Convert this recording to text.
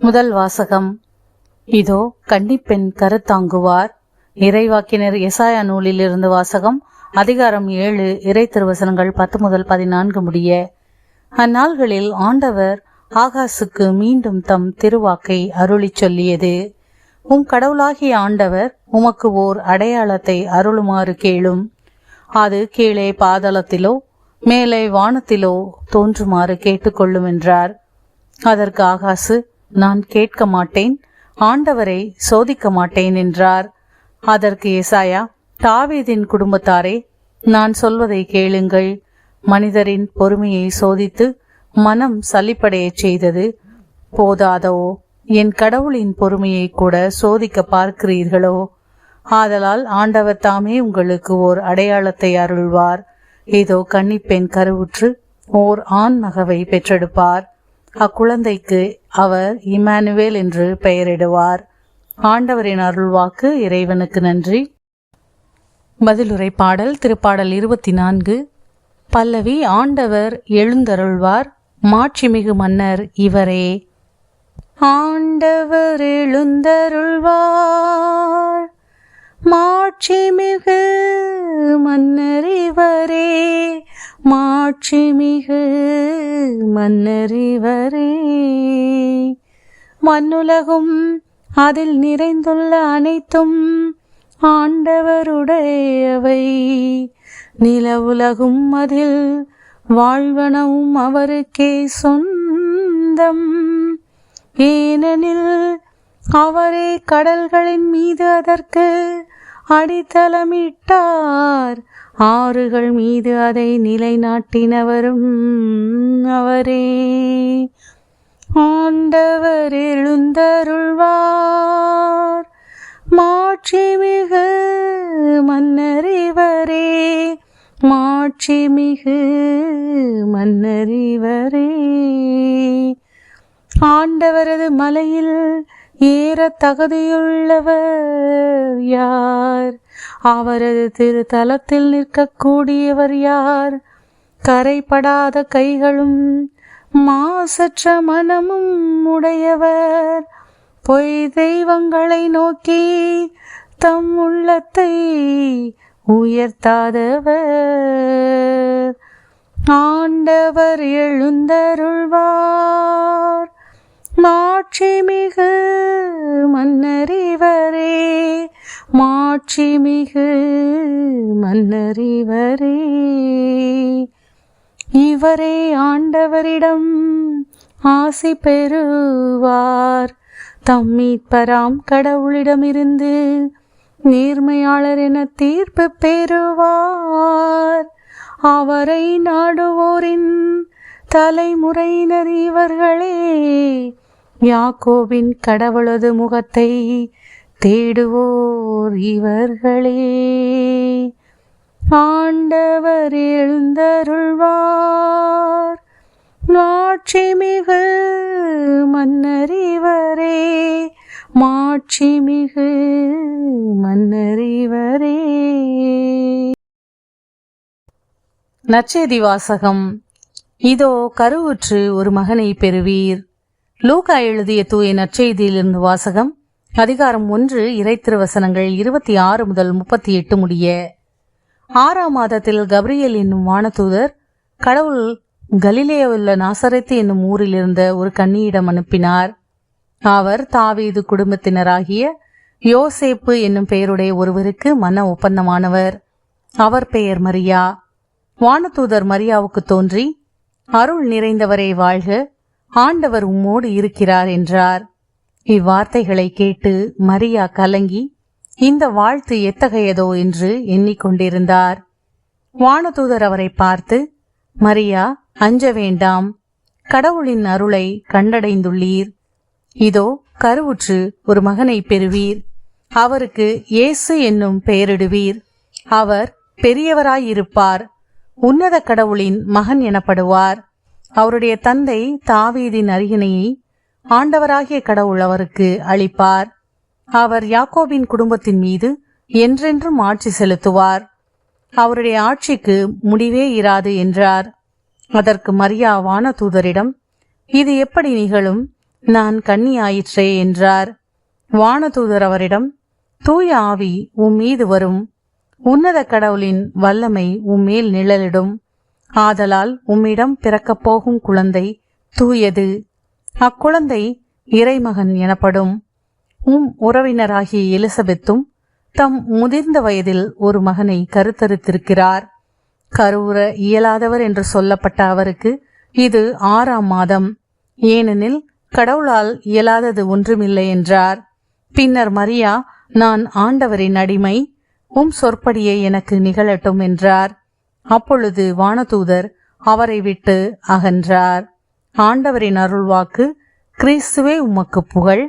முதல் வாசகம். இதோ கன்னிப்பெண் கருத்தாங்குவார். இறைவாக்கினர் எசாயா நூலிலிருந்து வாசகம். அதிகாரம் 7, இறை திருவசனங்கள் 10 முதல் 14 முடிய. அந்நாள்களில் ஆண்டவர் ஆகாசுக்கு மீண்டும் தம் திருவாக்கை அருளிச் சொல்லியது. உம் கடவுளாகிய ஆண்டவர் உமக்கு ஓர் அடையாளத்தை அருளுமாறு கேளும். அது கீழே பாதாளத்திலோ மேலே வானத்திலோ தோன்றுமாறு கேட்டுக்கொள்ளும் என்றார். அதற்கு ஆகாசு, நான் கேட்க மாட்டேன், ஆண்டவரை சோதிக்க மாட்டேன் என்றார். அதற்கு எசாயா, தாவீதின் குடும்பத்தாரே, நான் சொல்வதை கேளுங்கள். மனிதரின் பொறுமையை சோதித்து மனம் சலிப்படையச் செய்தது போதாதோ, என் கடவுளின் பொறுமையை கூட சோதிக்க பார்க்கிறீர்களோ? ஆதலால் ஆண்டவர் தாமே உங்களுக்கு ஓர் அடையாளத்தை அருள்வார். இதோ கன்னிப்பெண் கருவுற்று ஓர் ஆண் மகவை பெற்றெடுப்பார். அக்குழந்தைக்கு அவர் இம்மானுவேல் என்று பெயரிடுவார். ஆண்டவரின் அருள்வாக்கு. இறைவனுக்கு நன்றி. பதிலுரை பாடல். திருப்பாடல் 24. பல்லவி. ஆண்டவர் எழுந்தருள்வார், மாட்சிமிகு மன்னர் இவரே. ஆண்டவர் எழுந்தருள்வார், மாட்சிமிகு மன்னர் இவரே, மாட்சிமிகு மன்னர் இவரே. மண்ணுலகும் அதில் நிறைந்துள்ள அனைத்தும் ஆண்டவருடையவை. நிலவுலகும் அதில் வாழ்வனவும் அவருக்கே சொந்தம். ஏனெனில் அவரே கடல்களின் மீது அதற்கு அடித்தளமிட்டார், ஆறுகள் மீது அதை நிலைநாட்டினவரும் அவரே. ஆண்டவர் எழுந்தருள்வார், மாட்சிமிகு மன்னர் இவரே, மாட்சிமிகு மன்னர் இவரே. ஆண்டவரது மலையில் ஏற தகுதியுள்ளவர் யார்? அவரது திருத்தலத்தில் நிற்கக்கூடியவர் யார்? கரைப்படாத கைகளும் மாசற்ற மனமும் உடையவர், பொய் தெய்வங்களை நோக்கி தம் உள்ளத்தை உயர்த்தாதவர். ஆண்டவர் எழுந்தருள்வார், மாட்சிமிகு மன்னர் இவரே, மாட்சிமிகு மன்னர் இவரே. இவரே ஆண்டவரிடம் ஆசி பெறுவார், தம் மீட்பராம் கடவுளிடமிருந்து நேர்மையாளர் என தீர்ப்பு பெறுவார். அவரை நாடுவோரின் தலைமுறையினர் இவர்களே, யாக்கோபின் கடவுளது முகத்தை தேடுவோர் இவர்களே. ஆண்டவர் எழுந்தருள்வார், மாட்சிமிகு மன்னர் இவரே, மாட்சிமிகு மன்னர் இவரே. நற்செய்தி வாசகம். இதோ கருவுற்று ஒரு மகனை பெறுவீர். லூக்கா எழுதிய தூய நற்செய்தியிலிருந்து வாசகம். அதிகாரம் 1, இறை திருவசனங்கள் 26 முதல் 38 முடிய. 6ஆம் மாதத்தில் கப்ரியேல் என்னும் வானதூதர் கடவுள் கலிலேயுள்ள நாசரேத்து என்னும் ஊரில் இருந்த ஒரு கன்னியிடம் அனுப்பினார். அவர் தாவீது குடும்பத்தினராகிய யோசேப்பு என்னும் பெயருடைய ஒருவருக்கு மன ஒப்பந்தமானவர். அவர் பெயர் மரியா. வானதூதர் மரியாவுக்கு தோன்றி, அருள் நிறைந்தவரே வாழ்க, ஆண்டவர் உம்மோடு இருக்கிறார் என்றார். இவ்வார்த்தைகளை கேட்டு மரியா கலங்கி, இந்த வாழ்த்து எத்தகையதோ என்று எண்ணிக்கொண்டிருந்தார். வானதூதர் அவரை பார்த்து, மரியா, அஞ்ச வேண்டாம், கடவுளின் அருளை கண்டடைந்துள்ளீர். இதோ கருவுற்று ஒரு மகனை பெறுவீர். அவருக்கு இயேசு என்னும் பெயரிடுவீர். அவர் பெரியவராயிருப்பார், உன்னத கடவுளின் மகன் எனப்படுவார். அவருடைய தந்தை தாவீதின் அரியணையை ஆண்டவராகிய கடவுள் அவருக்கு அளிப்பார். அவர் யாக்கோபின் குடும்பத்தின் மீது என்றென்றும் ஆட்சி செலுத்துவார். அவருடைய ஆட்சிக்கு முடிவே இராது என்றார். அதற்கு மரியா வானதூதரிடம், இது எப்படி நிகழும்? நான் கன்னியாயிற்றே என்றார். வானதூதர் அவரிடம், தூய ஆவி மீது வரும், உன்னத கடவுளின் வல்லமை மேல் நிழலிடும். ஆதலால் உம்மிடம் பிறக்கப் போகும் குழந்தை தூயது. அக்குழந்தை இறைமகன் எனப்படும். உறவினராகிய எலிசபெத்தும் தம் முதிர்ந்த வயதில் ஒரு மகனை கருத்தரித்திருக்கிறார். கருவுற இயலாதவர் என்று சொல்லப்பட்ட அவருக்கு இது 6ஆம் மாதம். ஏனெனில் கடவுளால் இயலாதது ஒன்றுமில்லை என்றார். பின்னர் மரியா, நான் ஆண்டவரின் அடிமை, சொற்படியே எனக்கு நிகழட்டும் என்றார். அப்பொழுது வானதூதர் அவரை விட்டு அகன்றார். ஆண்டவரின் அருள்வாக்கு. கிறிஸ்துவே உமக்கு புகழ்.